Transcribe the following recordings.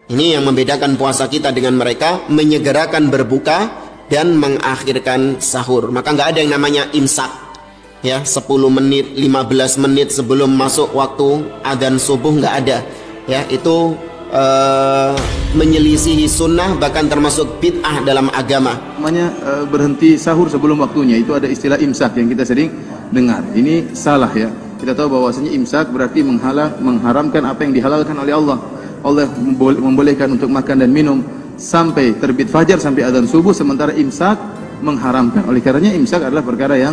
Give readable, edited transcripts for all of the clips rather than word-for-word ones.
Ini yang membedakan puasa kita dengan mereka, menyegerakan berbuka dan mengakhirkan sahur. Maka nggak ada yang namanya imsak, ya 10 menit, 15 menit sebelum masuk waktu adzan subuh, nggak ada. Ya, itu menyelisihi sunnah, bahkan termasuk bid'ah dalam agama. Namanya berhenti sahur sebelum waktunya, itu ada istilah imsak yang kita sering dengar. Ini salah ya. Kita tahu bahwasanya imsak berarti mengharamkan apa yang dihalalkan oleh Allah. Allah membolehkan untuk makan dan minum sampai terbit fajar, sampai adzan subuh, sementara imsak mengharamkan. Oleh karenanya imsak adalah perkara yang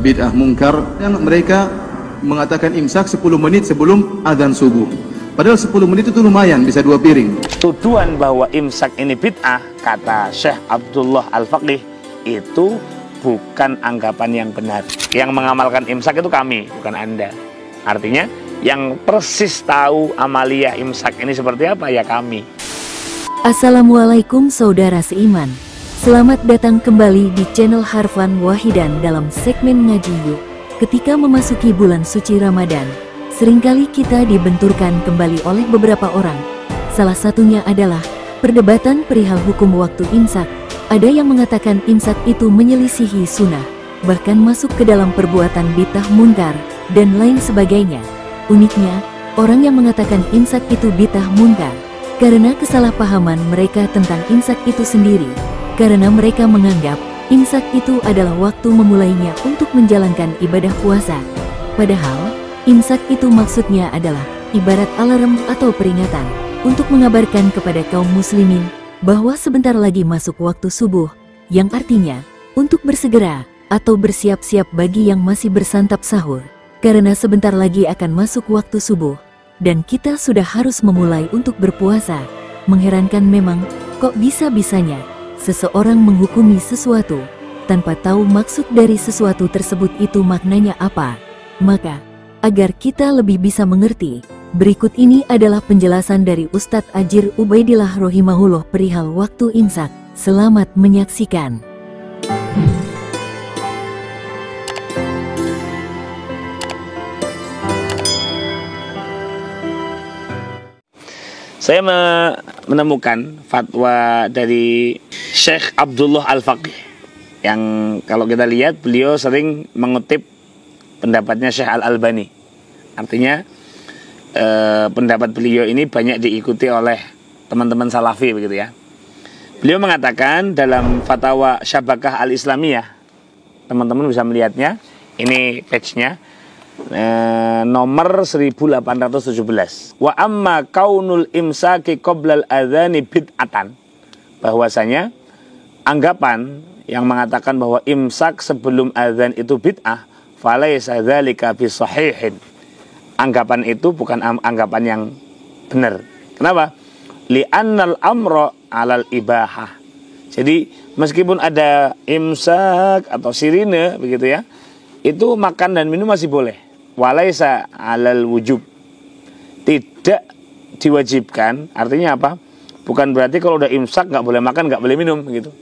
bid'ah mungkar, dan mereka mengatakan imsak 10 menit sebelum adzan subuh. Padahal 10 menit itu lumayan, bisa 2 piring. Tuduhan bahwa imsak ini bid'ah, kata Syekh Abdullah Al-Faqih, itu bukan anggapan yang benar. Yang mengamalkan imsak itu kami, bukan Anda. Artinya, yang persis tahu amaliyah imsak ini seperti apa, ya kami. Assalamualaikum saudara seiman. Selamat datang kembali di channel Harfan Wahidan dalam segmen Ngaji Yuk. Ketika memasuki bulan suci Ramadan, seringkali kita dibenturkan kembali oleh beberapa orang. Salah satunya adalah perdebatan perihal hukum waktu imsak. Ada yang mengatakan imsak itu menyelisihi sunnah, bahkan masuk ke dalam perbuatan bid'ah munkar, dan lain sebagainya. Uniknya, orang yang mengatakan imsak itu bid'ah munkar karena kesalahpahaman mereka tentang imsak itu sendiri, karena mereka menganggap imsak itu adalah waktu memulainya untuk menjalankan ibadah puasa. Padahal imsak itu maksudnya adalah ibarat alarm atau peringatan untuk mengabarkan kepada kaum muslimin bahwa sebentar lagi masuk waktu subuh, yang artinya untuk bersegera atau bersiap-siap bagi yang masih bersantap sahur, karena sebentar lagi akan masuk waktu subuh dan kita sudah harus memulai untuk berpuasa. Mengherankan memang, kok bisa-bisanya seseorang menghukumi sesuatu tanpa tahu maksud dari sesuatu tersebut itu maknanya apa. Maka, agar kita lebih bisa mengerti, berikut ini adalah penjelasan dari Ustadz Ajir Ubaidillah Rohimahullah perihal waktu imsak. Selamat menyaksikan. Saya menemukan fatwa dari Syekh Abdullah Al-Faqih, yang kalau kita lihat beliau sering mengutip pendapatnya Syekh Al-Albani. Artinya pendapat beliau ini banyak diikuti oleh teman-teman salafi begitu ya. Beliau mengatakan dalam fatwa Syabakah Al-Islamiyah, teman-teman bisa melihatnya, ini page-nya, nomor 1817. Wa amma kaunul imsaki qoblal adzani bid'atan, bahwasanya anggapan yang mengatakan bahwa imsak sebelum adzan itu bid'ah, falaysa dzalika bisahihin. Anggapan itu bukan anggapan yang benar. Kenapa? Li'annal amra 'alal ibahah. Jadi meskipun ada imsak atau sirine begitu ya, itu makan dan minum masih boleh. Walaysa 'alal wujub. Tidak diwajibkan. Artinya apa? Bukan berarti kalau udah imsak nggak boleh makan, nggak boleh minum gitu.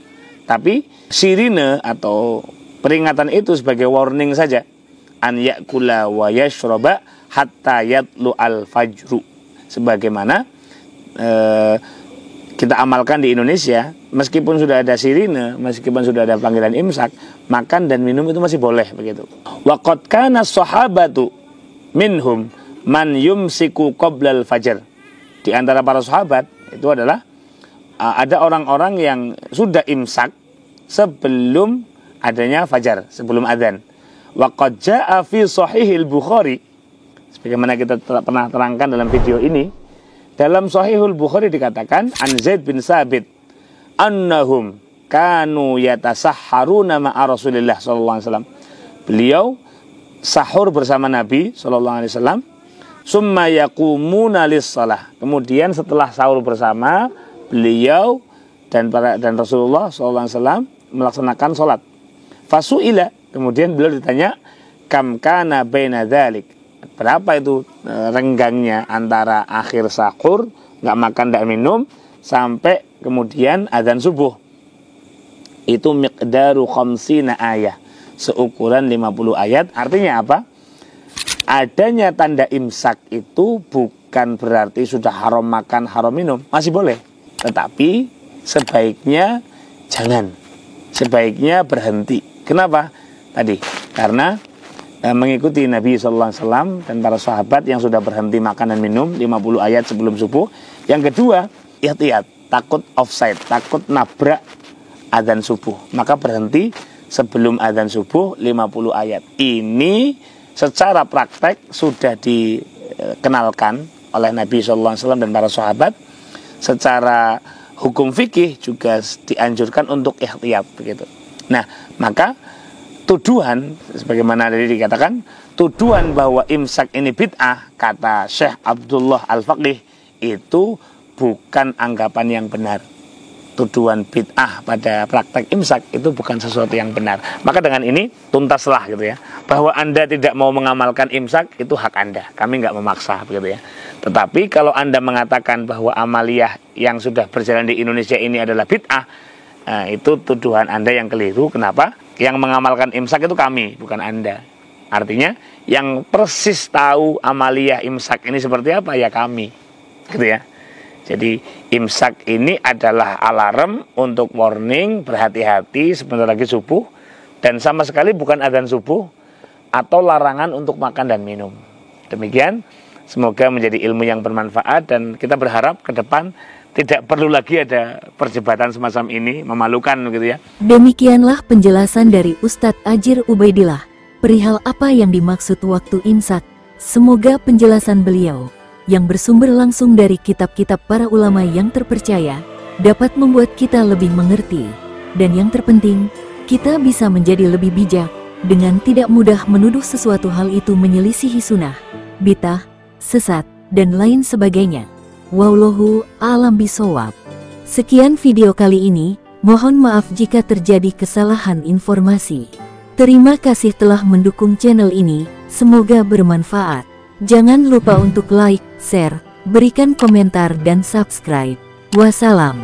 Tapi sirine atau peringatan itu sebagai warning saja. An ya'kula wa yashroba hatta yatlu al-fajru. Sebagaimana kita amalkan di Indonesia, meskipun sudah ada sirine, meskipun sudah ada panggilan imsak, makan dan minum itu masih boleh begitu. Wa qad kana sahabatu minhum man yumsiku qoblal fajr. Di antara para sahabat itu adalah ada orang-orang yang sudah imsak sebelum adanya fajar, sebelum adzan. Wa qad jaa fi sahihil Bukhari, sebagaimana kita pernah terangkan dalam video ini, dalam Sahihul Bukhari dikatakan an Zaid bin Sabit annahum kanu yatasahharuna ma'a Rasulillah sallallahu alaihi wasallam. Beliau sahur bersama Nabi sallallahu alaihi wasallam, summa yaqumuna lis-shalah. Kemudian setelah sahur bersama, beliau dan Rasulullah sallallahu alaihi wasallam melaksanakan salat. Fasuila, kemudian beliau ditanya, kam kana baina dzalik, berapa itu renggangnya antara akhir sahur, nggak makan nggak minum, sampai kemudian adzan subuh. Itu miqdaru khamsina ayah, seukuran 50 ayat. Artinya apa? Adanya tanda imsak itu bukan berarti sudah haram makan, haram minum, masih boleh. Tetapi sebaiknya jangan, sebaiknya berhenti. Kenapa? Tadi karena mengikuti Nabi SAW dan para sahabat yang sudah berhenti makan dan minum 50 ayat sebelum subuh. Yang kedua, ihtiyat, takut offside, takut nabrak adzan subuh, maka berhenti sebelum adzan subuh 50 ayat. Ini secara praktek sudah dikenalkan oleh Nabi SAW dan para sahabat. Secara hukum fikih juga dianjurkan untuk ihtiyat begitu. Nah, maka tuduhan sebagaimana tadi dikatakan, tuduhan bahwa imsak ini bid'ah, kata Syekh Abdullah Al-Faqih, itu bukan anggapan yang benar. Tuduhan bid'ah pada praktek imsak itu bukan sesuatu yang benar. Maka dengan ini tuntaslah gitu ya, bahwa Anda tidak mau mengamalkan imsak itu hak Anda, kami nggak memaksa begitu ya. Tetapi kalau Anda mengatakan bahwa amaliyah yang sudah berjalan di Indonesia ini adalah bid'ah, itu tuduhan Anda yang keliru. Kenapa? Yang mengamalkan imsak itu kami, bukan Anda. Artinya yang persis tahu amaliyah imsak ini seperti apa ya kami, gitu ya. Jadi imsak ini adalah alarm untuk warning, berhati-hati sebentar lagi subuh, dan sama sekali bukan adzan subuh atau larangan untuk makan dan minum. Demikian, semoga menjadi ilmu yang bermanfaat dan kita berharap ke depan tidak perlu lagi ada perdebatan semacam ini, memalukan gitu ya. Demikianlah penjelasan dari Ustadz Ajir Ubaidillah perihal apa yang dimaksud waktu imsak. Semoga penjelasan beliau yang bersumber langsung dari kitab-kitab para ulama yang terpercaya dapat membuat kita lebih mengerti, dan yang terpenting, kita bisa menjadi lebih bijak dengan tidak mudah menuduh sesuatu hal itu menyelisihi sunnah, bid'ah, sesat, dan lain sebagainya. Wallahu a'lam bishawab. Sekian video kali ini, mohon maaf jika terjadi kesalahan informasi. Terima kasih telah mendukung channel ini, semoga bermanfaat. Jangan lupa untuk like, share, berikan komentar dan subscribe. Wassalam.